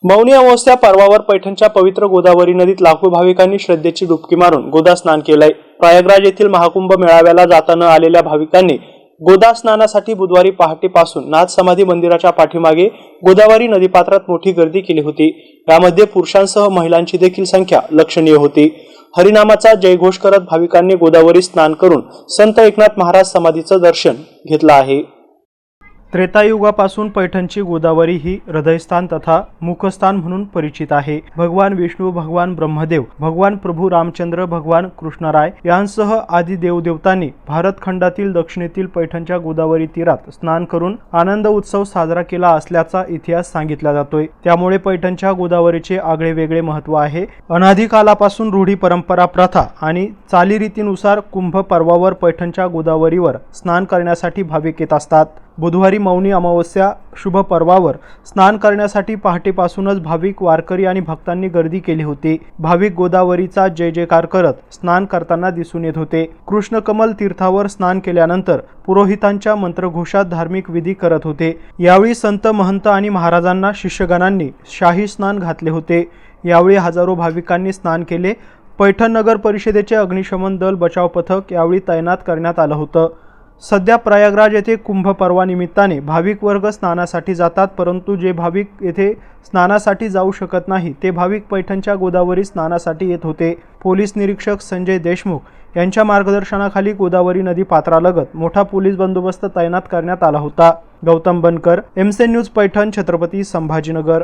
मौनी अमावस्या पर्वावर पैठणच्या पवित्र गोदावरी नदीत लाखो भाविकांनी श्रद्धेची डुबकी मारून गोदा स्नान केलंय। प्रयागराज येथील महाकुंभ मेळाव्याला जाता न आलेल्या भाविकांनी गोदा स्नानासाठी बुधवारी पहाटेपासून नाथ समाधी मंदिराच्या पाठीमागे गोदावरी नदीपात्रात मोठी गर्दी केली होती। यामध्ये पुरुषांसह महिलांची देखील संख्या लक्षणीय होती। हरिनामाचा जयघोष करत भाविकांनी गोदावरी स्नान करून संत एकनाथ महाराज समाधीचं दर्शन घेतलं आहे। त्रेतायुगापासून पैठणची गोदावरी ही हृदयस्थान तथा मुखस्थान म्हणून परिचित आहे। भगवान विष्णू, भगवान ब्रह्मदेव, भगवान प्रभू रामचंद्र, भगवान कृष्णराय यांसह आदी देवदेवतांनी भारत खंडातील दक्षिणेतील पैठणच्या गोदावरी तीरात स्नान करून आनंद उत्सव साजरा केला असल्याचा इतिहास सांगितला जातोय। त्यामुळे पैठणच्या गोदावरीचे आगळे वेगळे महत्त्व आहे। अनादी कालापासून रूढी परंपरा, प्रथा आणि चालीरीतीनुसार कुंभ पर्वावर पैठणच्या गोदावरीवर स्नान करण्यासाठी भाविक येत असतात। बुधवारी मौनी अमावस्या शुभ पर्वावर स्नान करण्यासाठी पहाटेपासूनच भाविक, वारकरी आणि भक्तांनी गर्दी केली होती। भाविक गोदावरीचा जय जयकार करत स्नान करताना दिसून येत होते। कृष्णकमल तीर्थावर स्नान केल्यानंतर पुरोहितांच्या मंत्रघोषात धार्मिक विधी करत होते। यावेळी संत, महंत आणि महाराजांना शिष्यगणांनी शाही स्नान घातले होते। यावेळी हजारो भाविकांनी स्नान केले। पैठण नगर परिषदेचे अग्निशमन दल बचाव पथक यावेळी तैनात करण्यात आलं होतं। सध्या प्रयागराज येथे कुंभ पर्वानिमित्ताने भाविक वर्ग स्नानासाठी जातात, परंतु जे भाविक येथे स्नानासाठी जाऊ शकत नाही ते भाविक पैठणच्या गोदावरी स्नानासाठी येत होते। पोलीस निरीक्षक संजय देशमुख यांच्या मार्गदर्शनाखाली गोदावरी नदी पात्रालगत मोठा पोलीस बंदोबस्त तैनात करण्यात आला होता। गौतम बनकर, MC न्यूज, पैठण, छत्रपती संभाजीनगर।